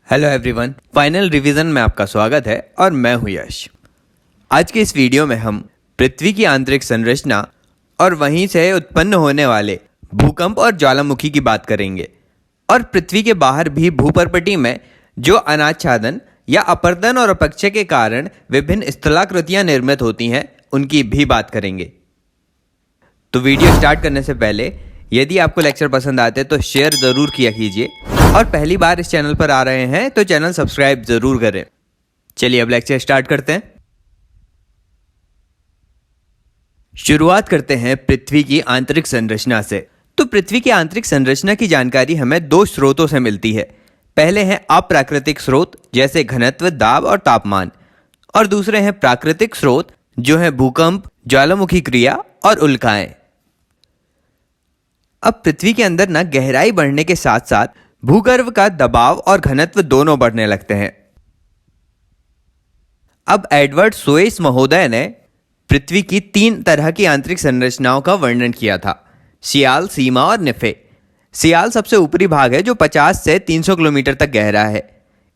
Hello everyone, final revision में आपका स्वागत है और मैं हूं यश। आज के इस वीडियो में हम पृथ्वी की आंतरिक संरचना और वहीं से उत्पन्न होने वाले भूकंप और ज्वालामुखी की बात करेंगे और पृथ्वी के बाहर भी भूपर्पटी में जो अनाच्छादन या अपरदन और अपक्षय के कारण विभिन्न स्थलाकृतियां निर्मित होती हैं उनकी भी बात करेंगे। तो वीडियो स्टार्ट करने से पहले यदि आपको लेक्चर पसंद आते तो शेयर ज़रूर किया कीजिए और पहली बार इस चैनल पर आ रहे हैं तो चैनल सब्सक्राइब ज़रूर करें। चलिए अब लेक्चर स्टार्ट करते हैं। शुरुआत करते हैं पृथ्वी की आंतरिक संरचना से। तो पृथ्वी की आंतरिक संरचना की जानकारी हमें दो स्रोतों से मिलती है। पहले हैं अप्राकृतिक स्रोत जैसे घनत्व, दाब और तापमान, और दूसरे हैं प्राकृतिक स्रोत जो है भूकंप, ज्वालामुखी क्रिया और उल्काएं। अब पृथ्वी के अंदर ना गहराई बढ़ने के साथ साथ भूगर्भ का दबाव और घनत्व दोनों बढ़ने लगते हैं। अब एडवर्ड सोएस महोदय ने पृथ्वी की 3 तरह की आंतरिक संरचनाओं का वर्णन किया था: सियाल, सीमा और निफे। सियाल सबसे ऊपरी भाग है जो 50 से 300 किलोमीटर तक गहरा है।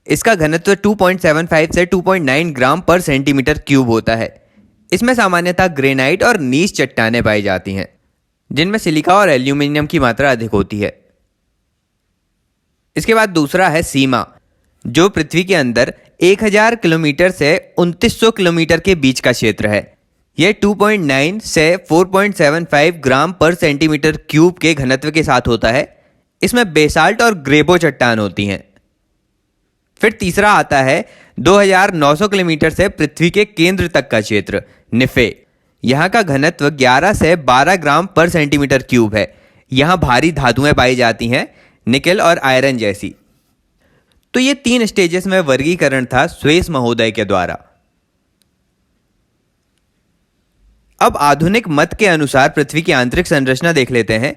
इसका घनत्व 2.75 से 2.9 ग्राम पर सेंटीमीटर क्यूब होता है। इसमें सामान्यतः ग्रेनाइट और नीच चट्टानें पाई जाती हैं जिनमें सिलिका और एल्यूमिनियम की मात्रा अधिक होती है। इसके बाद दूसरा है सीमा, जो पृथ्वी के अंदर 1000 किलोमीटर से 2900 किलोमीटर के बीच का क्षेत्र है। यह 2.9 से 4.75 ग्राम पर सेंटीमीटर क्यूब के घनत्व के साथ होता है। इसमें बेसाल्ट और ग्रेबो चट्टान होती हैं। फिर तीसरा आता है 2900 किलोमीटर से पृथ्वी के केंद्र तक का क्षेत्र, निफे। यहाँ का घनत्व 11 से 12 ग्राम पर सेंटीमीटर क्यूब है। यहाँ भारी धातुएं पाई जाती हैं, निकेल और आयरन जैसी। तो ये 3 स्टेजेस में वर्गीकरण था सोएस महोदय के द्वारा। अब आधुनिक मत के अनुसार पृथ्वी की आंतरिक संरचना देख लेते हैं।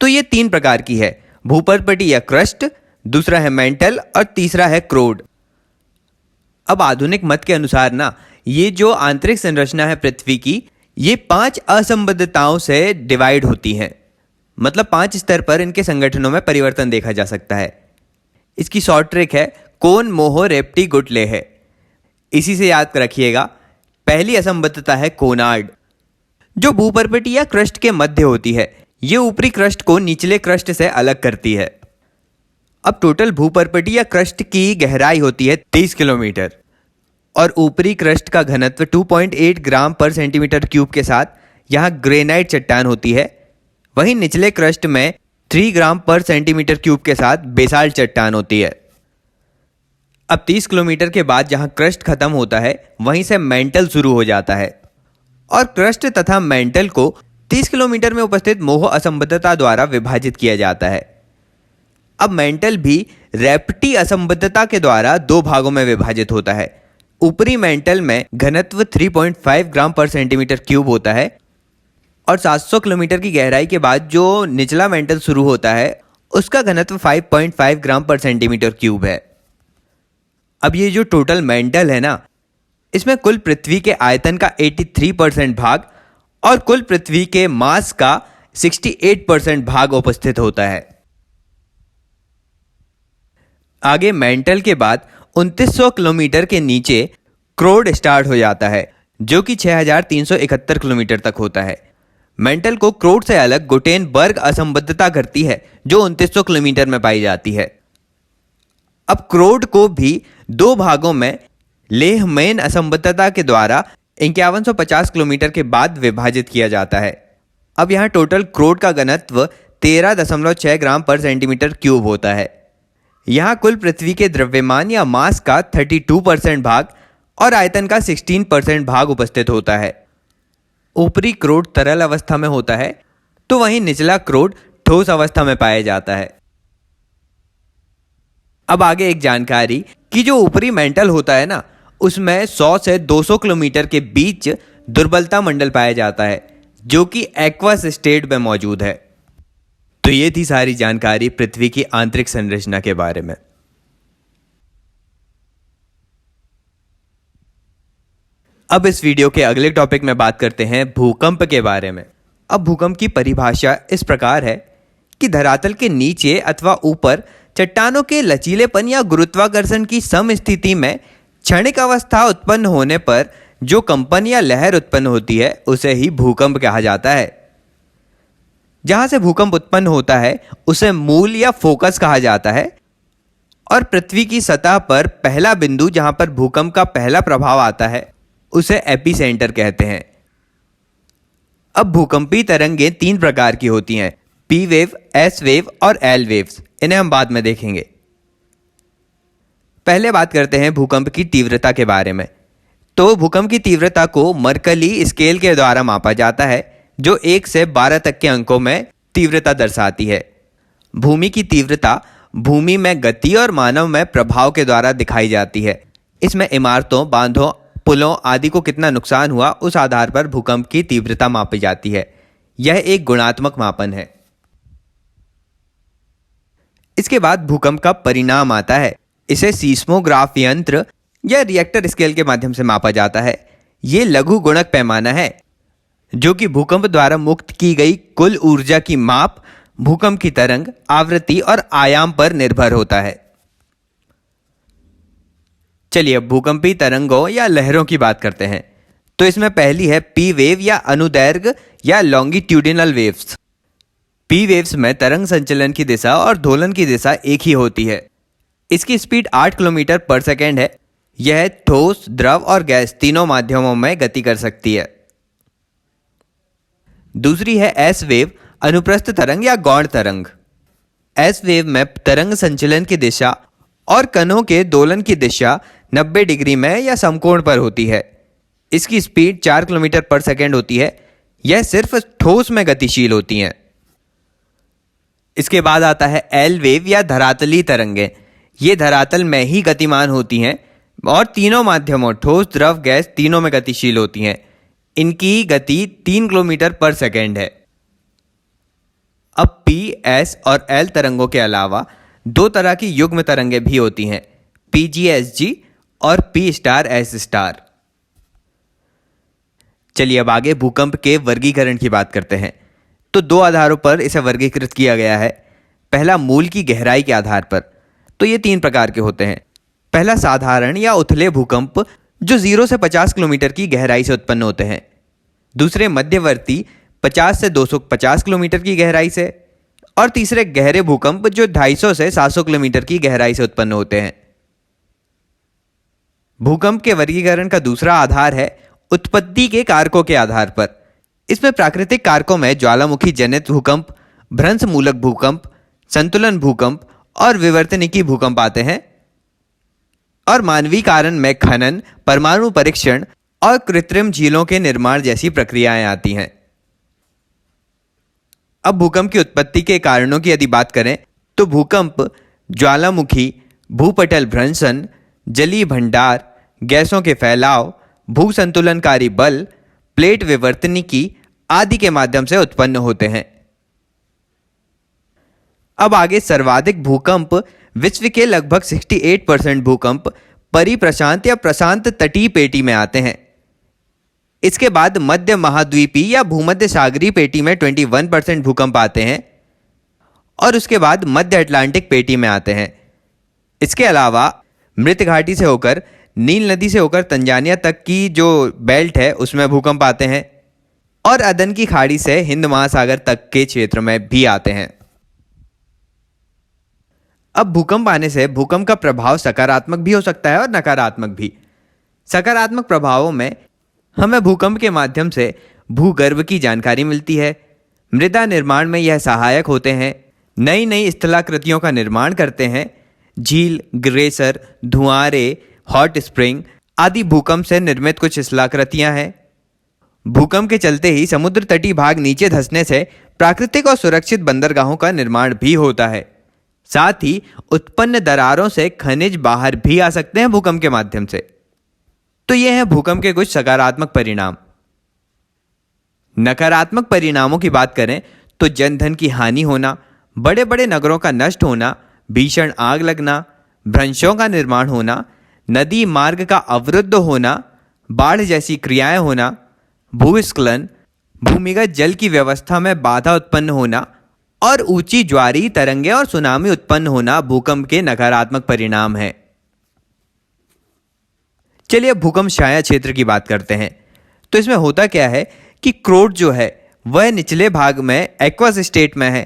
तो ये 3 प्रकार की है: भूपर्पटी या क्रस्ट, दूसरा है मेंटल और तीसरा है क्रोड। अब आधुनिक मत के अनुसार ना ये जो आंतरिक संरचना है पृथ्वी की, ये 5 असंबद्धताओं से डिवाइड होती हैं। मतलब 5 स्तर पर इनके संगठनों में परिवर्तन देखा जा सकता है। इसकी शॉर्ट ट्रिक है कोन मोहो रेप्टी गुटले है। इसी से याद रखिएगा। पहली असंबद्धता है कोनार्ड, जो भूपर्पटी या क्रस्ट के मध्य होती है। ये ऊपरी क्रस्ट को निचले क्रस्ट से अलग करती है। अब टोटल भूपर्पटी या क्रस्ट की गहराई होती है 30 किलोमीटर और ऊपरी क्रस्ट का घनत्व 2.8 ग्राम पर सेंटीमीटर क्यूब के साथ यहाँ ग्रेनाइट चट्टान होती है। वहीं निचले क्रस्ट में 3 ग्राम पर सेंटीमीटर क्यूब के साथ बेसाल्ट चट्टान होती है। अब 30 किलोमीटर के बाद जहाँ क्रस्ट खत्म होता है वहीं से मेंटल शुरू हो जाता है और क्रस्ट तथा मेंटल को 30 किलोमीटर में उपस्थित मोह असंबद्धता द्वारा विभाजित किया जाता है। अब मेंटल भी रेप्टी असंबद्धता के द्वारा 2 भागों में विभाजित होता है। ऊपरी मेंटल में घनत्व 3.5 ग्राम पर सेंटीमीटर क्यूब होता है और 700 किलोमीटर की गहराई के बाद जो निचला मेंटल शुरू होता है उसका घनत्व 5.5 ग्राम पर सेंटीमीटर क्यूब है। अब ये जो टोटल मेंटल है ना, इसमें कुल पृथ्वी के आयतन का 83% भाग और कुल पृथ्वी के मास का 68% भाग उपस्थित होता है। आगे मेंटल के बाद 2900 किलोमीटर के नीचे क्रोड स्टार्ट हो जाता है, जो कि 6371 किलोमीटर तक होता है। मेंटल को क्रोड से अलग गुटेनबर्ग असंबद्धता करती है जो 2900 किलोमीटर में पाई जाती है। अब क्रोड को भी 2 भागों में लेह मेन असंबद्धता के द्वारा 5150 किलोमीटर के बाद विभाजित किया जाता है। अब यहाँ टोटल क्रोड का घनत्व 13.6 ग्राम पर सेंटीमीटर क्यूब होता है। यहाँ कुल पृथ्वी के द्रव्यमान या मास का 32% भाग और आयतन का 16% भाग उपस्थित होता है। ऊपरी क्रोड तरल अवस्था में होता है तो वहीं निचला क्रोड ठोस अवस्था में पाया जाता है। अब आगे एक जानकारी कि जो ऊपरी मेंटल होता है ना, उसमें 100 से 200 किलोमीटर के बीच दुर्बलता मंडल पाया जाता है जो कि एक्वस स्टेट में मौजूद है। तो ये थी सारी जानकारी पृथ्वी की आंतरिक संरचना के बारे में। अब इस वीडियो के अगले टॉपिक में बात करते हैं भूकंप के बारे में। अब भूकंप की परिभाषा इस प्रकार है कि धरातल के नीचे अथवा ऊपर चट्टानों के लचीलेपन या गुरुत्वाकर्षण की समस्थिति में क्षणिक अवस्था उत्पन्न होने पर जो कंपन या लहर उत्पन्न होती है उसे ही भूकंप कहा जाता है। जहां से भूकंप उत्पन्न होता है उसे मूल या फोकस कहा जाता है और पृथ्वी की सतह पर पहला बिंदु जहां पर भूकंप का पहला प्रभाव आता है उसे एपिसेंटर कहते हैं। अब भूकंपी तरंगें तीन प्रकार की होती हैं, पी वेव, एस वेव और एल वेव्स। इन्हें हम बाद में देखेंगे। पहले बात करते हैं भूकंप की तीव्रता के बारे में। तो भूकंप की तीव्रता को मर्कली स्केल के द्वारा मापा जाता है जो 1 से 12 तक के अंकों में तीव्रता दर्शाती है। भूमि की तीव्रता भूमि में गति और मानव में प्रभाव के द्वारा दिखाई जाती है। इसमें इमारतों, बांधों, पुलों आदि को कितना नुकसान हुआ उस आधार पर भूकंप की तीव्रता मापी जाती है। यह एक गुणात्मक मापन है। इसके बाद भूकंप का परिणाम आता है। इसे सीस्मोग्राफ यंत्र या रिएक्टर स्केल के माध्यम से मापा जाता है। ये लघु गुणक पैमाना है जो कि भूकंप द्वारा मुक्त की गई कुल ऊर्जा की माप भूकंप की तरंग, आवृत्ति और आयाम पर निर्भर होता है। चलिए अब भूकंपी तरंगों या लहरों की बात करते हैं। तो इसमें पहली है पी वेव या अनुदैर्घ्य या लॉन्गिट्यूडिनल वेव्स। पी वेव्स में तरंग संचलन की दिशा और दोलन की दिशा एक ही होती है। इसकी स्पीड 8 किलोमीटर पर सेकेंड है। यह ठोस, द्रव और गैस तीनों माध्यमों में गति कर सकती है। दूसरी है एस वेव, अनुप्रस्थ तरंग या गौण तरंग। एस वेव में तरंग संचलन की दिशा और कणों के दोलन की दिशा 90 डिग्री में या समकोण पर होती है। इसकी स्पीड 4 किलोमीटर पर सेकेंड होती है। यह सिर्फ ठोस में गतिशील होती हैं। इसके बाद आता है एल वेव या धरातली तरंगें। ये धरातल में ही गतिमान होती हैं और तीनों माध्यमों ठोस, द्रव, गैस तीनों में गतिशील होती हैं। इनकी गति 3 किलोमीटर पर सेकेंड है। अब पी, एस और एल तरंगों के अलावा दो तरह की युग्म तरंगें भी होती हैं, PGSG और P*S*। चलिए अब आगे भूकंप के वर्गीकरण की बात करते हैं। तो दो आधारों पर इसे वर्गीकृत किया गया है। पहला मूल की गहराई के आधार पर। तो ये 3 प्रकार के होते हैं। पहला साधारण या उथले भूकंप जो 0 से 50 किलोमीटर की गहराई से उत्पन्न होते हैं। दूसरे मध्यवर्ती 50 से 250 किलोमीटर की गहराई से। और तीसरे गहरे भूकंप जो 250 से 700 किलोमीटर की गहराई से उत्पन्न होते हैं। भूकंप के वर्गीकरण का दूसरा आधार है उत्पत्ति के कारकों के आधार पर। इसमें प्राकृतिक कारकों में ज्वालामुखी जनित भूकंप, भ्रंश मूलक भूकंप, संतुलन भूकंप और विवर्तनिकी भूकंप आते हैं। और मानवीय कारण में खनन, परमाणु परीक्षण और कृत्रिम झीलों के निर्माण जैसी प्रक्रियाएं आती हैं। अब भूकंप की उत्पत्ति के कारणों की यदि बात करें तो भूकंप ज्वालामुखी, भूपटल भ्रंशन, जलीय भंडार, गैसों के फैलाव, भूसंतुलनकारी बल, प्लेट विवर्तनिकी आदि के माध्यम से उत्पन्न होते हैं। अब आगे सर्वाधिक भूकंप विश्व के लगभग 68% भूकंप परिप्रशांत या प्रशांत तटीय पेटी में आते हैं। इसके बाद मध्य महाद्वीपीय या भूमध्य सागरीय पेटी में 21% भूकंप आते हैं और उसके बाद मध्य अटलांटिक पेटी में आते हैं। इसके अलावा मृत घाटी से होकर नील नदी से होकर तंजानिया तक की जो बेल्ट है उसमें भूकंप आते हैं और अदन की खाड़ी से हिंद महासागर तक के क्षेत्र में भी आते हैं। अब भूकंप आने से भूकंप का प्रभाव सकारात्मक भी हो सकता है और नकारात्मक भी। सकारात्मक प्रभावों में हमें भूकंप के माध्यम से भूगर्भ की जानकारी मिलती है। मृदा निर्माण में यह सहायक होते हैं। नई नई स्थलाकृतियों का निर्माण करते हैं। झील, ग्लेशियर, धुआंरे, हॉट स्प्रिंग आदि भूकंप से निर्मित कुछ स्थलाकृतियां हैं। भूकंप के चलते ही समुद्र तटीय भाग नीचे धंसने से प्राकृतिक और सुरक्षित बंदरगाहों का निर्माण भी होता है। साथ ही उत्पन्न दरारों से खनिज बाहर भी आ सकते हैं भूकंप के माध्यम से। तो ये हैं भूकंप के कुछ सकारात्मक परिणाम। नकारात्मक परिणामों की बात करें तो जनधन की हानि होना, बड़े बड़े नगरों का नष्ट होना, भीषण आग लगना, भ्रंशों का निर्माण होना, नदी मार्ग का अवरुद्ध होना, बाढ़ जैसी क्रियाएं होना, भूस्खलन, भूमिगत जल की व्यवस्था में बाधा उत्पन्न होना और ऊंची ज्वारीय तरंगें और सुनामी उत्पन्न होना भूकंप के नकारात्मक परिणाम है। चलिए अब भूकंप छाया क्षेत्र की बात करते हैं। तो इसमें होता क्या है कि क्रोड जो है वह निचले भाग में एक्वस स्टेट में है।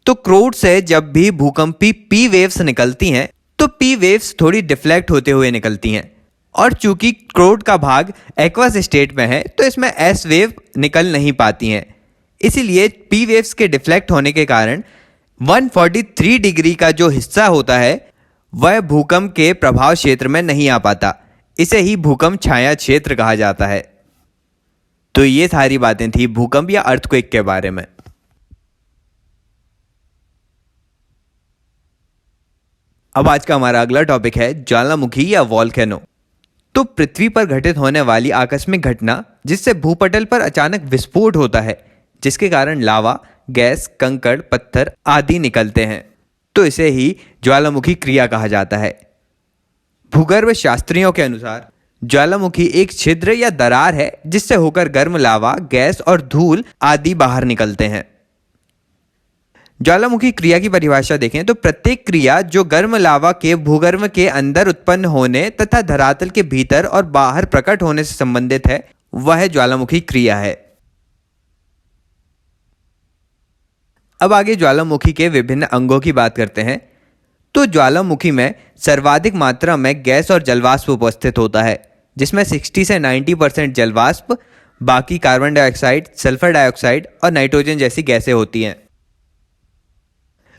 तो क्रोड से जब भी भूकंपी पी वेव्स निकलती हैं तो पी वेव्स थोड़ी डिफ्लेक्ट होते हुए निकलती हैं, और चूंकि क्रोड का भाग एक्वस स्टेट में है तो इसमें एस वेव निकल नहीं पाती हैं। इसीलिए पी वेव्स के डिफ्लेक्ट होने के कारण 143 डिग्री का जो हिस्सा होता है वह भूकंप के प्रभाव क्षेत्र में नहीं आ पाता। इसे ही भूकंप छाया क्षेत्र कहा जाता है। तो ये सारी बातें थी भूकंप या अर्थक्वेक के बारे में। अब आज का हमारा अगला टॉपिक है ज्वालामुखी या वॉल्केनो। तो पृथ्वी पर घटित होने वाली आकस्मिक घटना जिससे भूपटल पर अचानक विस्फोट होता है, जिसके कारण लावा, गैस, कंकड़, पत्थर आदि निकलते हैं। तो इसे ही ज्वालामुखी क्रिया कहा जाता है। भूगर्भ शास्त्रियों के अनुसार ज्वालामुखी एक छिद्र या दरार है जिससे होकर गर्म लावा, गैस और धूल आदि बाहर निकलते हैं। ज्वालामुखी क्रिया की परिभाषा देखें तो प्रत्येक क्रिया जो गर्म लावा के भूगर्भ के अंदर उत्पन्न होने तथा धरातल के भीतर और बाहर प्रकट होने से संबंधित है वह ज्वालामुखी क्रिया है। अब आगे ज्वालामुखी के विभिन्न अंगों की बात करते हैं। तो ज्वालामुखी में सर्वाधिक मात्रा में गैस और जलवाष्प उपस्थित होता है, जिसमें 60 से 90% जलवाष्प, बाकी कार्बन डाइऑक्साइड, सल्फर डाइऑक्साइड और नाइट्रोजन जैसी गैसें होती हैं।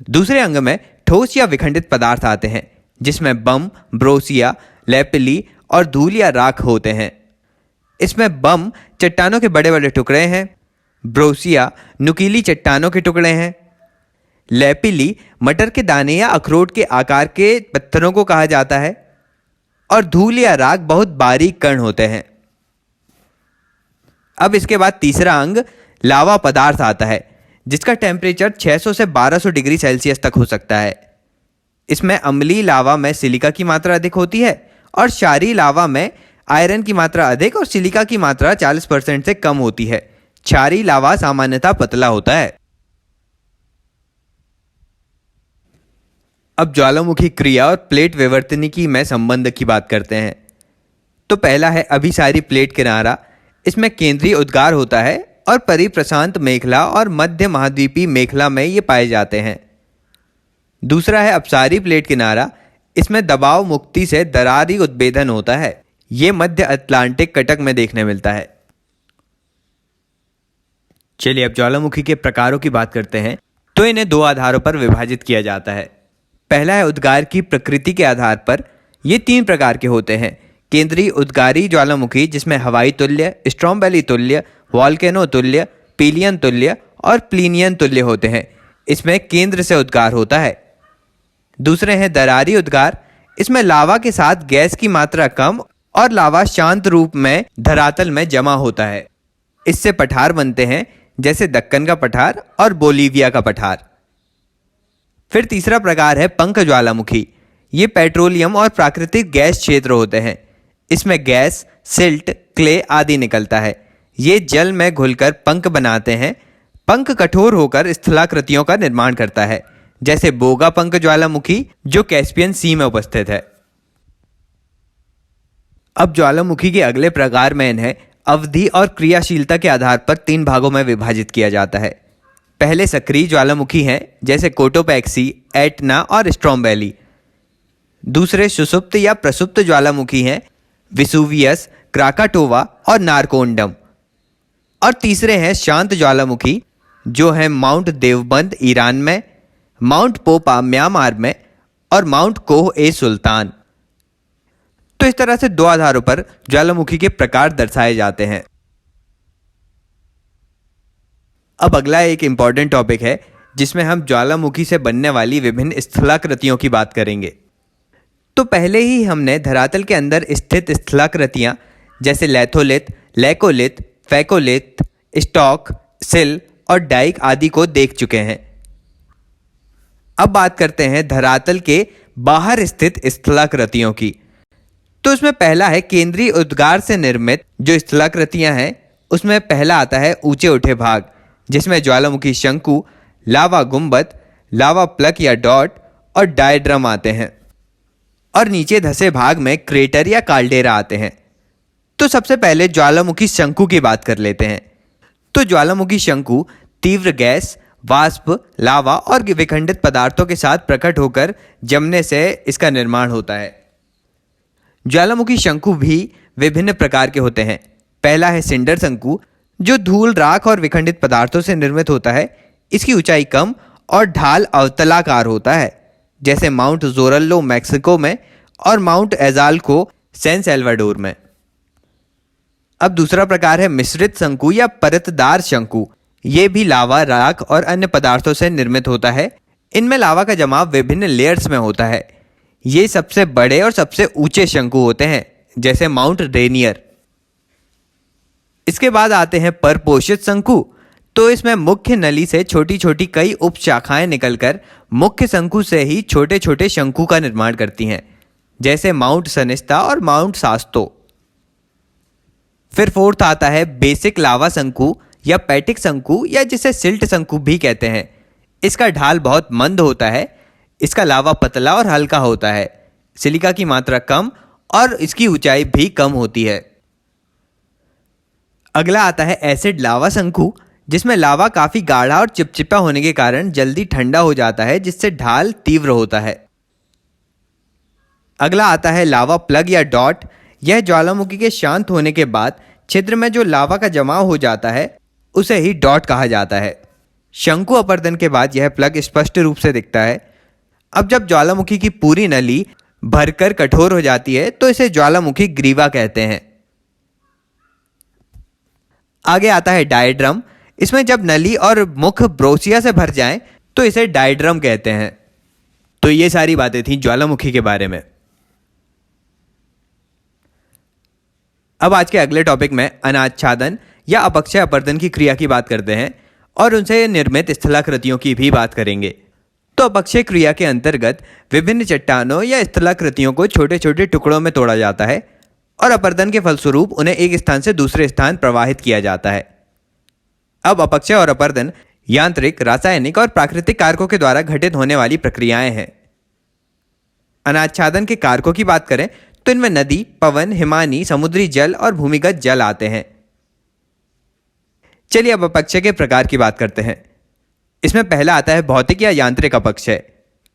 दूसरे अंग में ठोस या विखंडित पदार्थ आते हैं, जिसमें बम, ब्रोसिया, लैपिली और धूल या राख होते हैं। इसमें बम चट्टानों के बड़े बड़े टुकड़े हैं, ब्रोसिया नुकीली चट्टानों के टुकड़े हैं, लैपिली मटर के दाने या अखरोट के आकार के पत्थरों को कहा जाता है, और धूल या राख बहुत बारीक कण होते हैं। अब इसके बाद तीसरा अंग लावा पदार्थ आता है, जिसका टेम्परेचर 600 से 1200 डिग्री सेल्सियस तक हो सकता है। इसमें अम्लीय लावा में सिलिका की मात्रा अधिक होती है और क्षारीय लावा में आयरन की मात्रा अधिक और सिलिका की मात्रा 40% से कम होती है। क्षारीय लावा सामान्यतः पतला होता है। अब ज्वालामुखी क्रिया और प्लेट विवर्तनिकी में संबंध की बात करते हैं। तो पहला है अभिसारी प्लेट किनारा। इसमें केंद्रीय उद्गार होता है और परिप्रशांत मेखला और मध्य महाद्वीपीय मेखला में ये पाए जाते हैं। दूसरा है अपसारी प्लेट किनारा। इसमें दबाव मुक्ति से दरारी उद्भेदन होता है। ये मध्य अटलांटिक कटक में देखने मिलता है। चलिए अब ज्वालामुखी के प्रकारों की बात करते हैं। तो इन्हें दो आधारों पर विभाजित किया जाता है। पहला है उद्गार की प्रकृति के आधार पर। ये 3 प्रकार के होते हैं। केंद्रीय उद्गारी ज्वालामुखी, जिसमें हवाई तुल्य, स्ट्रोम्बेली तुल्य, वॉल्केनो तुल्य, पिलियन तुल्य और प्लीनियन तुल्य होते हैं। इसमें केंद्र से उद्गार होता है। दूसरे हैं दरारी उद्गार। इसमें लावा के साथ गैस की मात्रा कम और लावा शांत रूप में धरातल में जमा होता है। इससे पठार बनते हैं, जैसे दक्कन का पठार और बोलीविया का पठार। फिर तीसरा प्रकार है पंख ज्वालामुखी। ये पेट्रोलियम और प्राकृतिक गैस क्षेत्र होते हैं। इसमें गैस, सिल्ट, क्ले आदि निकलता है। ये जल में घुलकर पंख बनाते हैं। पंख कठोर होकर स्थलाकृतियों का निर्माण करता है, जैसे बोगा पंख ज्वालामुखी जो कैस्पियन सी में उपस्थित है। अब ज्वालामुखी के अगले प्रकार में इन्हें अवधि और क्रियाशीलता के आधार पर 3 भागों में विभाजित किया जाता है। पहले सक्रिय ज्वालामुखी हैं, जैसे कोटोपैक्सी, एटना और स्ट्रोम्बेली। दूसरे सुषुप्त या प्रसुप्त ज्वालामुखी हैं, विसुवियस, क्राकाटोवा और नारकोंडम। और तीसरे हैं शांत ज्वालामुखी, जो है माउंट देवबंद ईरान में, माउंट पोपा म्यांमार में और माउंट कोह ए सुल्तान। तो इस तरह से 2 आधारों पर ज्वालामुखी के प्रकार दर्शाए जाते हैं। अब अगला एक इंपॉर्टेंट टॉपिक है, जिसमें हम ज्वालामुखी से बनने वाली विभिन्न स्थलाकृतियों की बात करेंगे। तो पहले ही हमने धरातल के अंदर स्थित स्थलाकृतियां जैसे लैथोलिथ, लैकोलिथ, फैकोलिथ, स्टॉक, सिल और डाइक आदि को देख चुके हैं। अब बात करते हैं धरातल के बाहर स्थित स्थलाकृतियों की। तो इसमें पहला है केंद्रीय उद्गार से निर्मित जो स्थलाकृतियां हैं। उसमें पहला आता है ऊंचे उठे भाग, जिसमें ज्वालामुखी शंकु, लावा गुंबद, लावा प्लक या डॉट और डायड्रम आते हैं। और नीचे धसे भाग में क्रेटर या काल्डेरा आते हैं। तो सबसे पहले ज्वालामुखी शंकु की बात कर लेते हैं। तो ज्वालामुखी शंकु तीव्र गैस, वाष्प, लावा और विखंडित पदार्थों के साथ प्रकट होकर जमने से इसका निर्माण होता है। ज्वालामुखी शंकु भी विभिन्न प्रकार के होते हैं। पहला है सिंडर शंकु, जो धूल, राख और विखंडित पदार्थों से निर्मित होता है। इसकी ऊंचाई कम और ढाल अवतलाकार होता है, जैसे माउंट जोरल्लो मैक्सिको में और माउंट एजाल्को सैन सैल्वाडोर में। अब दूसरा प्रकार है मिश्रित शंकु या परतदार शंकु। ये भी लावा, राख और अन्य पदार्थों से निर्मित होता है। इनमें लावा का जमाव विभिन्न लेयर्स में होता है। ये सबसे बड़े और सबसे ऊंचे शंकु होते हैं, जैसे माउंट रेनियर। इसके बाद आते हैं परपोषित शंकु। तो इसमें मुख्य नली से छोटी छोटी कई उप शाखाएं निकलकर मुख्य शंकु से ही छोटे छोटे शंकु का निर्माण करती हैं, जैसे माउंट सनिस्ता और माउंट सास्तो। फिर फोर्थ आता है बेसिक लावा शंकु या पैटिक शंकु, या जिसे सिल्ट शंकु भी कहते हैं। इसका ढाल बहुत मंद होता है। इसका लावा पतला और हल्का होता है। सिलिका की मात्रा कम और इसकी ऊंचाई भी कम होती है। अगला आता है एसिड लावा शंकु, जिसमें लावा काफी गाढ़ा और चिपचिपा होने के कारण जल्दी ठंडा हो जाता है, जिससे ढाल तीव्र होता है। अगला आता है लावा प्लग या डॉट। यह ज्वालामुखी के शांत होने के बाद छिद्र में जो लावा का जमाव हो जाता है उसे ही डॉट कहा जाता है। शंकु अपर्दन के बाद यह प्लग स्पष्ट रूप से दिखता है। अब जब ज्वालामुखी की पूरी नली भरकर कठोर हो जाती है तो इसे ज्वालामुखी ग्रीवा कहते हैं। आगे आता है डायड्रम। इसमें जब नली और मुख ब्रोसिया से भर जाएं तो इसे डायड्रम कहते हैं। तो ये सारी बातें थी ज्वालामुखी के बारे में। अब आज के अगले टॉपिक में अनाच्छादन या अपक्षय अपर्दन की क्रिया की बात करते हैं और उनसे निर्मित स्थलाकृतियों की भी बात करेंगे। तो अपक्षय क्रिया के अंतर्गत विभिन्न चट्टानों या स्थलाकृतियों को छोटे छोटे टुकड़ों में तोड़ा जाता है और अपर्दन के फलस्वरूप उन्हें एक स्थान से दूसरे स्थान प्रवाहित किया जाता है। अब अपक्षय और अपर्दन यांत्रिक, रासायनिक और प्राकृतिक कारकों के द्वारा घटित होने वाली प्रक्रियाएं हैं। अनाच्छादन के कारकों की बात करें तो इनमें नदी, पवन, हिमानी, समुद्री जल और भूमिगत जल आते हैं। चलिए अब अपक्षय के प्रकार की बात करते हैं। इसमें पहला आता है भौतिक या यांत्रिक अपक्षय।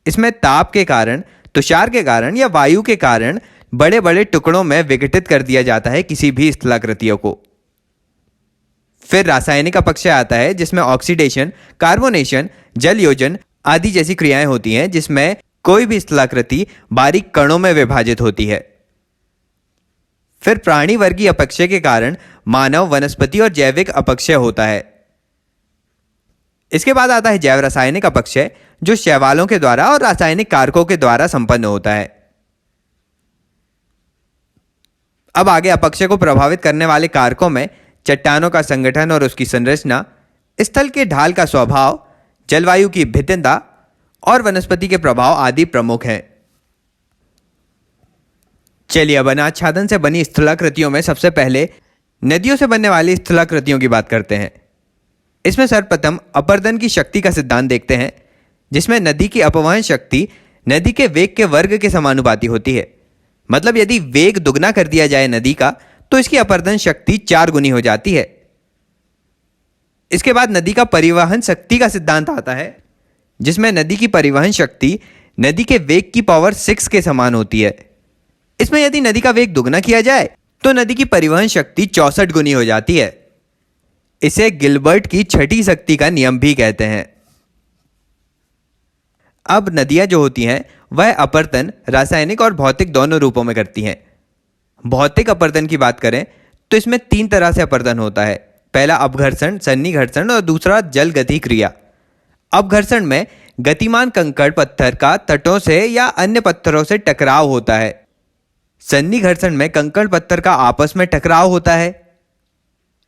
इसमें ताप के कारण, तुषार के कारण या वायु के कारण बड़े बड़े टुकड़ों में विघटित कर दिया जाता है किसी भी स्थलाकृतियों को। फिर रासायनिक अपक्षय आता है, जिसमें ऑक्सीडेशन, कार्बोनेशन, जल योजन आदि जैसी क्रियाएं होती हैं, जिसमें कोई भी स्थलाकृति बारीक कणों में विभाजित होती है। फिर प्राणी वर्गीय अपक्षय के कारण मानव, वनस्पति और जैविक अपक्षय होता है। इसके बाद आता है जैव रासायनिक अपक्षय, जो शैवालों के द्वारा और रासायनिक कारकों के द्वारा संपन्न होता है। अब आगे अपक्षय को प्रभावित करने वाले कारकों में चट्टानों का संगठन और उसकी संरचना, स्थल के ढाल का स्वभाव, जलवायु की भिन्नता और वनस्पति के प्रभाव आदि प्रमुख हैं। चलिए अब अनाच्छादन से बनी स्थलाकृतियों में सबसे पहले नदियों से बनने वाली स्थलाकृतियों की बात करते हैं। इसमें सर्वप्रथम अपर्दन की शक्ति का सिद्धांत देखते हैं, जिसमें नदी की अपवहन शक्ति नदी के वेग के वर्ग के समानुपाती होती है। मतलब यदि वेग दुगना कर दिया जाए नदी का तो इसकी अपर्दन शक्ति 4 गुनी हो जाती है। इसके बाद नदी का परिवहन शक्ति का सिद्धांत आता है, जिसमें नदी की परिवहन शक्ति नदी के वेग की पावर 6 के समान होती है। इसमें यदि नदी का वेग दुगना किया जाए तो नदी की परिवहन शक्ति 64 गुनी हो जाती है। इसे गिलबर्ट की छठी शक्ति का नियम भी कहते हैं। अब नदियां जो होती हैं वह अपर्दन रासायनिक और भौतिक दोनों रूपों में करती हैं। भौतिक अपर्दन की बात करें तो इसमें 3 तरह से अपर्दन होता है। पहला अपघर्षण, सन्निघर्षण और दूसरा जल गति क्रिया। अपघर्षण में गतिमान कंकड़ पत्थर का तटों से या अन्य पत्थरों से टकराव होता है। सन्निघर्षण में कंकड़ पत्थर का आपस में टकराव होता है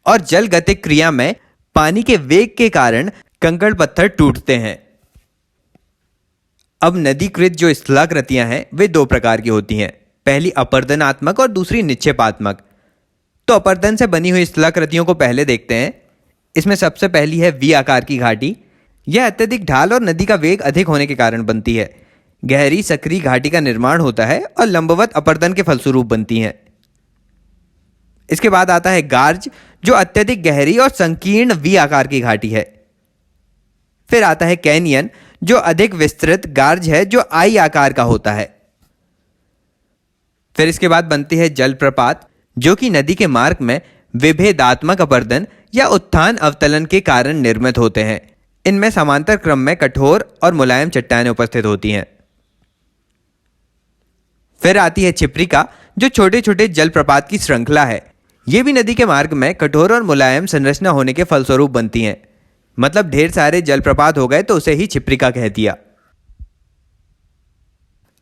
और जल गतिक क्रिया में पानी के वेग के कारण कंकड़ पत्थर टूटते हैं। अब नदीकृत जो स्थलाकृतियां हैं वे 2 प्रकार की होती हैं। पहली अपर्दनात्मक और दूसरी निक्षेपात्मक। तो अपर्दन से बनी हुई स्थलाकृतियों को पहले देखते हैं। इसमें सबसे पहली है वी आकार की घाटी, यह अत्यधिक ढाल और नदी का वेग अधिक होने के कारण बनती है। गहरी सक्रिय घाटी का निर्माण होता है और लंबवत अपरदन के फलस्वरूप बनती हैं। इसके बाद आता है गार्ज, जो अत्यधिक गहरी और संकीर्ण वी आकार की घाटी है। फिर आता है कैनियन, जो अधिक विस्तृत गार्ज है जो आई आकार का होता है। फिर इसके बाद बनती है जलप्रपात, जो कि नदी के मार्ग में विभेदात्मक अपरदन या उत्थान अवतलन के कारण निर्मित होते हैं। इनमें समांतर क्रम में कठोर और मुलायम चट्टानें उपस्थित होती हैं। फिर आती है छिप्रिका, जो छोटे छोटे जलप्रपात की श्रृंखला है। ये भी नदी के मार्ग में कठोर और मुलायम संरचना होने के फलस्वरूप बनती हैं। मतलब ढेर सारे जलप्रपात हो गए तो उसे ही छिप्रिका कह दिया।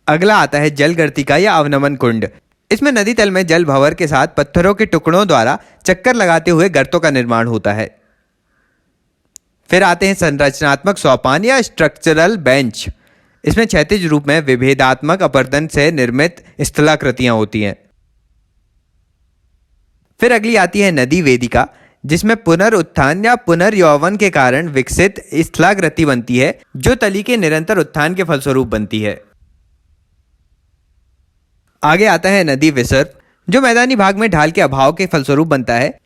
अगला आता है जलगर्तिका या अवनमन कुंड। इसमें नदी तल में जल भंवर के साथ पत्थरों के टुकड़ों द्वारा चक्कर लगाते हुए गर्तों का निर्माण होता है। फिर आते हैं संरचनात्मक सोपान या स्ट्रक्चरल बेंच। इसमें क्षैतिज रूप में विभेदात्मक अपरदन से निर्मित स्थलाकृतियां होती हैं। फिर अगली आती है नदी वेदिका, जिसमें पुनरुत्थान या पुनर्यौवन के कारण विकसित स्थलाकृति बनती है, जो तली के निरंतर उत्थान के फलस्वरूप बनती है। आगे आता है नदी विसर्प, जो मैदानी भाग में ढाल के अभाव के फलस्वरूप बनता है।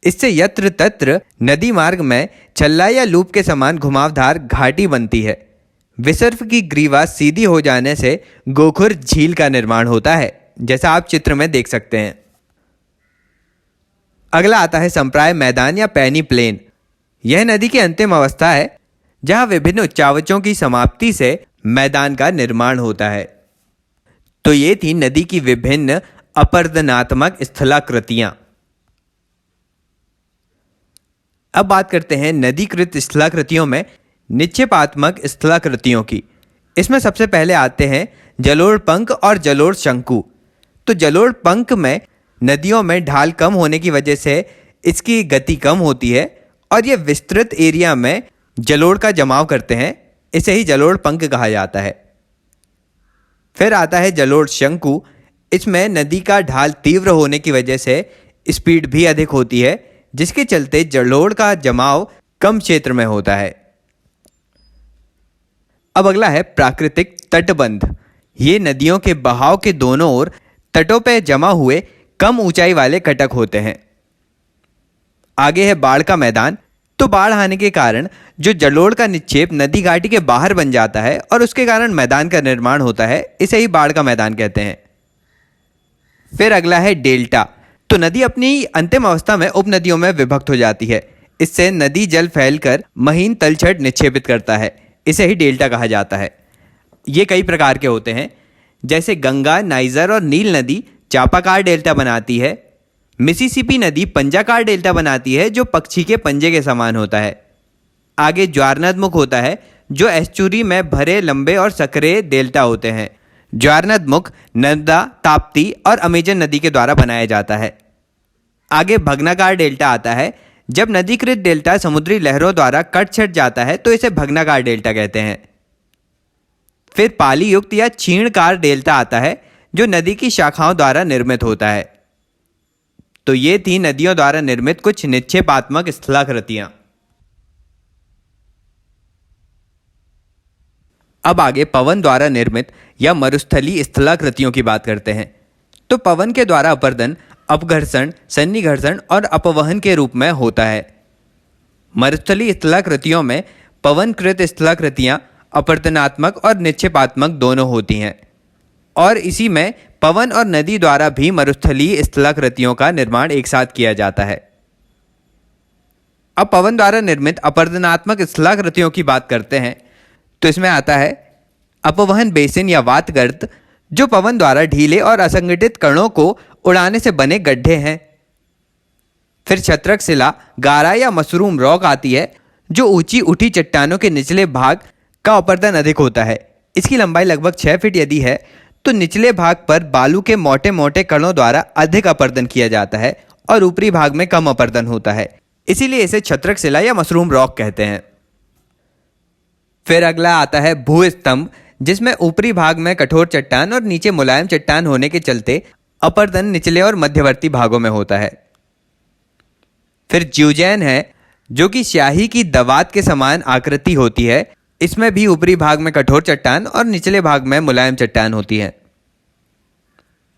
इससे यत्र तत्र नदी मार्ग में छल्ला या लूप के समान घुमावदार घाटी बनती है। विसर्प की ग्रीवा सीधी हो जाने से गोखुर झील का निर्माण होता है, जैसा आप चित्र में देख सकते हैं। अगला आता है संप्राय मैदान या पैनी प्लेन। यह नदी की अंतिम अवस्था है, जहां विभिन्न उच्चावचों की समाप्ति से मैदान का निर्माण होता है। तो ये थी नदी की विभिन्न अपरदनात्मक स्थलाकृतियां। अब बात करते हैं नदीकृत स्थलाकृतियों में निक्षेपात्मक स्थलाकृतियों की। इसमें सबसे पहले आते हैं जलोढ़ पंख और जलोढ़ शंकु। तो जलोढ़ पंख में नदियों में ढाल कम होने की वजह से इसकी गति कम होती है और ये विस्तृत एरिया में जलोढ़ का जमाव करते हैं। इसे ही जलोढ़ पंख कहा जाता है। फिर आता है जलोढ़ शंकु। इसमें नदी का ढाल तीव्र होने की वजह से स्पीड भी अधिक होती है, जिसके चलते जलोढ़ का जमाव कम क्षेत्र में होता है। अब अगला है प्राकृतिक तटबंध। ये नदियों के बहाव के दोनों ओर तटों पर जमा हुए कम ऊंचाई वाले कटक होते हैं। आगे है बाढ़ का मैदान। तो बाढ़ आने के कारण जो जलोढ़ का निक्षेप नदी घाटी के बाहर बन जाता है और उसके कारण मैदान का निर्माण होता है, इसे ही बाढ़ का मैदान कहते हैं। फिर अगला है डेल्टा। तो नदी अपनी अंतिम अवस्था में उपनदियों में विभक्त हो जाती है। इससे नदी जल फैलकर महीन तलछट निक्षेपित करता है, इसे ही डेल्टा कहा जाता है। ये कई प्रकार के होते हैं, जैसे गंगा, नाइजर और नील नदी चापाकार डेल्टा बनाती है। मिसिसिपी नदी पंजाकार डेल्टा बनाती है, जो पक्षी के पंजे के समान होता है। आगे ज्वारनदमुख होता है, जो एस्चुरी में भरे लंबे और सकरे डेल्टा होते हैं। ज्वारनदमुख नर्मदा, ताप्ती और अमेजन नदी के द्वारा बनाया जाता है। आगे भगनाकार डेल्टा आता है। जब नदीकृत डेल्टा समुद्री लहरों द्वारा कट छट जाता है तो इसे भगनाकार डेल्टा कहते हैं। फिर पाली युक्त या क्षीणकार डेल्टा आता है, जो नदी की शाखाओं द्वारा निर्मित होता है। तो ये थी नदियों द्वारा निर्मित कुछ निक्षेपात्मक स्थलाकृतियां। अब आगे पवन द्वारा निर्मित या मरुस्थलीय स्थलाकृतियों की बात करते हैं। तो पवन के द्वारा अपरदन अपघर्षण, सन्निघर्षण और अपवहन के रूप में होता है। मरुस्थलीय स्थलाकृतियों में पवनकृत स्थलाकृतियां अपरदनात्मक और निक्षेपात्मक दोनों होती हैं, और इसी में पवन और नदी द्वारा भी मरुस्थलीय स्थलाकृतियों का निर्माण एक साथ किया जाता है। अब पवन द्वारा निर्मित अपरदनात्मक स्थलाकृतियों की बात करते हैं। तो इसमें आता है अपवहन बेसिन या वातगर्त, जो पवन द्वारा ढीले और असंगठित कणों को उड़ाने से बने गड्ढे हैं। फिर छत्रक शिला, गारा या मशरूम रॉक आती है, जो ऊंची उठी चट्टानों के निचले भाग का अपरदन अधिक होता है। इसकी लंबाई लगभग 6 फीट यदि है तो निचले भाग पर बालू के मोटे मोटे कणों द्वारा अधिक अपरदन किया जाता है और ऊपरी भाग में कम अपरदन होता है, इसीलिए इसे छत्रक शिला या मशरूम रॉक कहते हैं। फिर अगला आता है भूस्तंभ, जिसमें ऊपरी भाग में कठोर चट्टान और नीचे मुलायम चट्टान होने के चलते अपरदन निचले और मध्यवर्ती भागों में होता है। फिर ज्यूजैन है, जो कि स्याही की दवात के समान आकृति होती है। इसमें भी ऊपरी भाग में कठोर चट्टान और निचले भाग में मुलायम चट्टान होती है।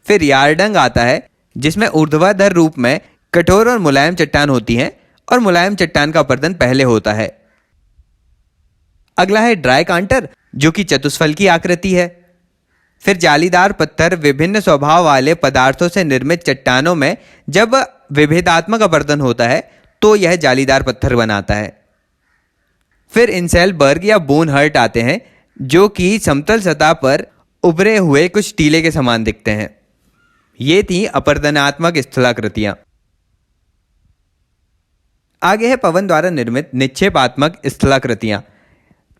फिर यारडंग आता है, जिसमें ऊर्ध्वाधर रूप में कठोर और मुलायम चट्टान होती हैं और मुलायम चट्टान का अपर्दन पहले होता है। अगला है ड्राई कांटर, जो कि चतुष्फल की आकृति है। फिर जालीदार पत्थर विभिन्न स्वभाव वाले पदार्थों से निर्मित चट्टानों में जब विभेदात्मक अपर्दन होता है तो यह जालीदार पत्थर बनाता है। फिर इंसेलबर्ग या बोन हर्ट आते हैं, जो कि समतल सतह पर उभरे हुए कुछ टीले के समान दिखते हैं। ये थी अपर्दनात्मक स्थलाकृतियां। आगे है पवन द्वारा निर्मित निक्षेपात्मक स्थलाकृतियां।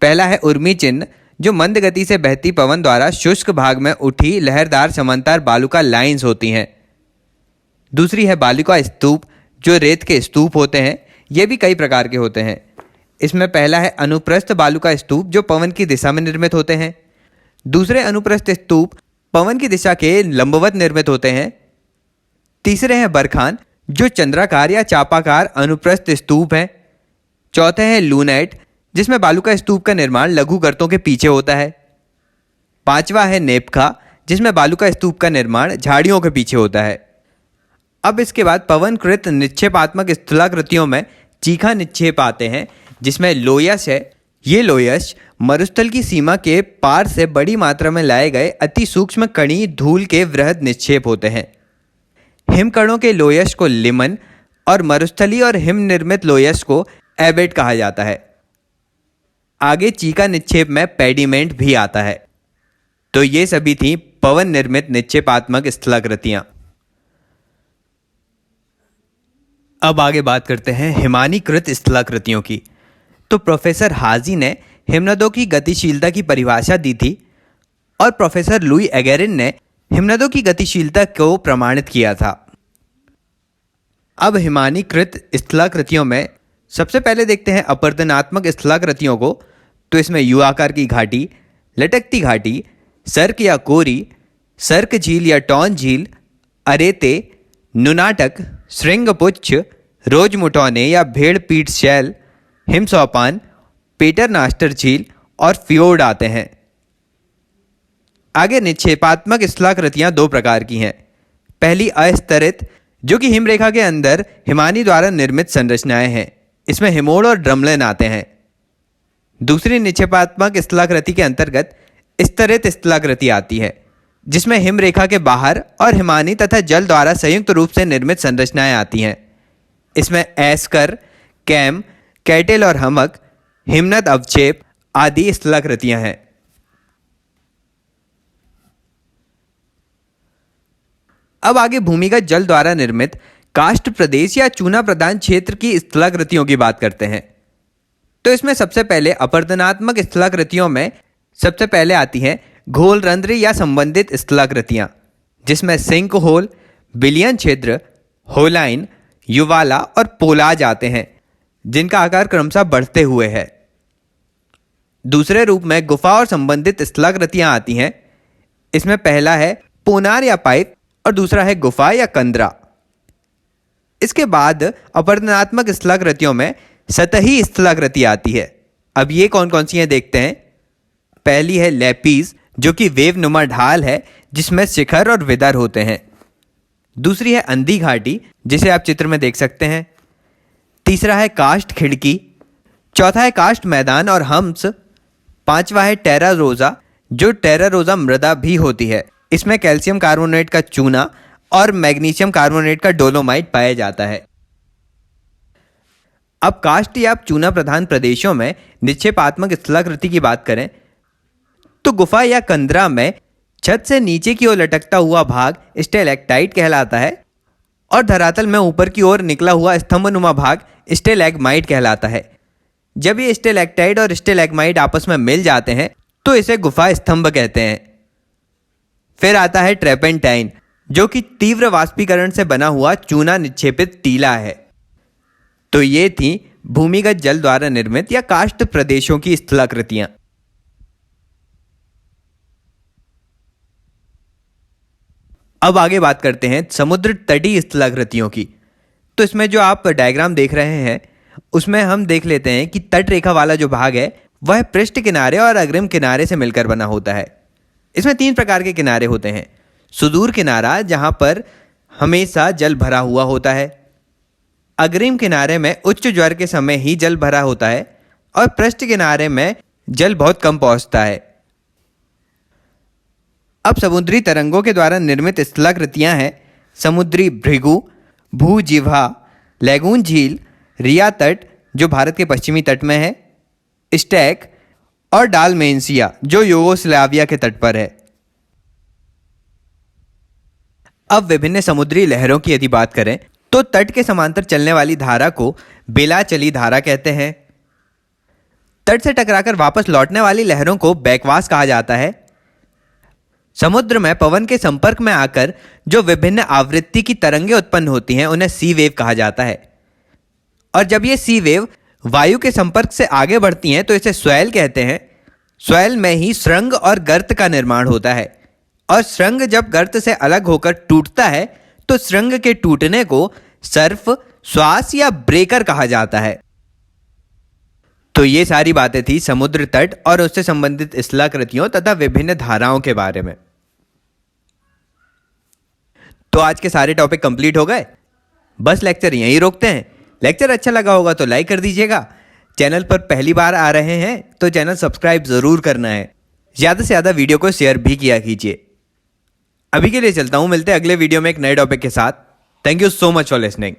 पहला है उर्मी चिन्ह, जो मंद गति से बहती पवन द्वारा शुष्क भाग में उठी लहरदार समांतर बालुका लाइंस होती हैं। दूसरी है बालुका स्तूप, जो रेत के स्तूप होते हैं। ये भी कई प्रकार के होते हैं। इसमें पहला है अनुप्रस्थ बालुका स्तूप, जो पवन की दिशा में निर्मित होते हैं। दूसरे अनुप्रस्थ स्तूप पवन की दिशा के लंबवत निर्मित होते हैं। तीसरे हैं बरखान, जो चंद्राकार या चापाकार अनुप्रस्थ स्तूप हैं। चौथे हैं लूनेट, जिसमें बालुका स्तूप का निर्माण लघु गर्तों के पीछे होता है। पांचवा है नेपखा, जिसमें बालुका स्तूप का निर्माण झाड़ियों के पीछे होता है। अब इसके बाद पवनकृत निक्षेपात्मक स्थलाकृतियों में चीखा निक्षेप आते हैं, जिसमें लोयस है। ये लोयस मरुस्थल की सीमा के पार से बड़ी मात्रा में लाए गए अति सूक्ष्म कणी धूल के वृहद निक्षेप होते हैं। हिमकणों के लोयस को लिमन और मरुस्थली और हिम निर्मित लोयस को एबेट कहा जाता है। आगे चीका निक्षेप में पेडिमेंट भी आता है। तो ये सभी थी पवन निर्मित निक्षेपात्मक स्थलाकृतियां। अब आगे बात करते हैं हिमानीकृत स्थलाकृतियों की। तो प्रोफेसर हाजी ने हिमनदों की गतिशीलता की परिभाषा दी थी और प्रोफेसर लुई एगेरिन ने हिमनदों की गतिशीलता को प्रमाणित किया था। अब हिमानीकृत स्थलाकृतियों में सबसे पहले देखते हैं अपर्दनात्मक स्थलाकृतियों को। तो इसमें यू आकार की घाटी, लटकती घाटी, सर्क या कोरी, सर्क झील या टॉन झील, अरेते, नुनाटक, श्रृंगपुच्छ, रोजमुटौने या भेड़ पीठ शैल, हिमसौपान, पेटरनास्टर झील और फ्योर्ड आते हैं। आगे निक्षेपात्मक स्थलाकृतियां दो प्रकार की हैं। पहली अस्तरित, जो कि हिमरेखा के अंदर हिमानी द्वारा निर्मित संरचनाएं हैं। इसमें हिमोड़ और ड्रमलिन आते हैं। दूसरी निक्षेपात्मक स्थलाकृति के अंतर्गत स्तरित स्थलाकृति आती है, जिसमें हिमरेखा के बाहर और हिमानी तथा जल द्वारा संयुक्त रूप से निर्मित संरचनाएं आती हैं। इसमें एस्कर, कैम, कैटेल और हमक, हिमनद अवक्षेप आदि स्थलाकृतियां हैं। अब आगे भूमिगत जल द्वारा निर्मित काष्ठ प्रदेश या चूना प्रधान क्षेत्र की स्थलाकृतियों की बात करते हैं। तो इसमें सबसे पहले अपर्दनात्मक स्थलाकृतियों में सबसे पहले आती हैं घोल रंध्र या संबंधित स्थलाकृतियां, जिसमें सिंक होल, बिलियन छिद्र, होलाइन, युवाला और पोलाज आते हैं, जिनका आकार क्रमशः बढ़ते हुए है। दूसरे रूप में गुफा और संबंधित स्थलाकृतियां आती हैं। इसमें पहला है पोनार या पाइप और दूसरा है गुफा या कंदरा। इसके बाद अपर्दनात्मक स्थलाकृतियों में सतही स्थलाकृति आती है। अब ये कौन कौन सी हैं देखते हैं। पहली है लेपीज, जो कि वेव नुमा ढाल है जिसमें शिखर और विदर होते हैं। दूसरी है अंधी घाटी, जिसे आप चित्र में देख सकते हैं। तीसरा है काष्ठ खिड़की। चौथा है काष्ठ मैदान और हम्स। पांचवा है टेरा रोजा, जो टेरा रोजा मृदा भी होती है। इसमें कैल्शियम कार्बोनेट का चूना और मैग्नीशियम कार्बोनेट का डोलोमाइट पाया जाता है। अब काष्ठ या चूना प्रधान प्रदेशों में निक्षेपात्मक स्थलाकृति की बात करें तो गुफा या कंदरा में छत से नीचे की ओर लटकता हुआ भाग स्टेलेक्टाइट कहलाता है और धरातल में ऊपर की ओर निकला हुआ स्तंभनुमा भाग स्टेलैग्माइट कहलाता है। जब ये स्टेलेक्टाइट और स्टेलैग्माइट आपस में मिल जाते हैं तो इसे गुफा स्तंभ कहते हैं। फिर आता है ट्रेपेंटाइन, जो कि तीव्र वाष्पीकरण से बना हुआ चूना निक्षेपित टीला है। तो ये थी भूमिगत जल द्वारा निर्मित या काष्ठ प्रदेशों की स्थलाकृतियां। अब आगे बात करते हैं समुद्र तटीय स्थलाकृतियों की। तो इसमें जो आप डायग्राम देख रहे हैं उसमें हम देख लेते हैं कि तट रेखा वाला जो भाग है वह पृष्ठ किनारे और अग्रिम किनारे से मिलकर बना होता है। इसमें 3 प्रकार के किनारे होते हैं। सुदूर किनारा, जहां पर हमेशा जल भरा हुआ होता है। अग्रिम किनारे में उच्च ज्वर के समय ही जल भरा होता है और पृष्ठ किनारे में जल बहुत कम पहुंचता है। अब समुद्री तरंगों के द्वारा निर्मित स्थलाकृतियां हैं समुद्री भृगु, भूजिह्वा, लैगून झील, रिया तट जो भारत के पश्चिमी तट में है, स्टैक और डालमेंसिया जो यूगोस्लाविया के तट पर है। अब विभिन्न समुद्री लहरों की यदि बात करें तो तट के समांतर चलने वाली धारा को बेलाचली धारा कहते हैं। तट से टकराकर वापस लौटने वाली लहरों को बैकवास कहा जाता है। समुद्र में पवन के संपर्क में आकर जो विभिन्न आवृत्ति की तरंगें उत्पन्न होती हैं उन्हें सी वेव कहा जाता है। और जब ये सी वेव वायु के संपर्क से आगे बढ़ती हैं तो इसे स्वैल कहते हैं। स्वैल में ही सुरंग और गर्त का निर्माण होता है और सुरंग जब गर्त से अलग होकर टूटता है तो सुरंग के टूटने को सर्फ, श्वास या ब्रेकर कहा जाता है। तो ये सारी बातें थी समुद्र तट और उससे संबंधित स्थलाकृतियों तथा विभिन्न धाराओं के बारे में। तो आज के सारे टॉपिक कंप्लीट हो गए। बस लेक्चर यहीं रोकते हैं। लेक्चर अच्छा लगा होगा तो लाइक कर दीजिएगा। चैनल पर पहली बार आ रहे हैं तो चैनल सब्सक्राइब जरूर करना है। ज़्यादा से ज़्यादा वीडियो को शेयर भी किया कीजिए। अभी के लिए चलता हूँ, मिलते हैं अगले वीडियो में एक नए टॉपिक के साथ। Thank you so much for listening.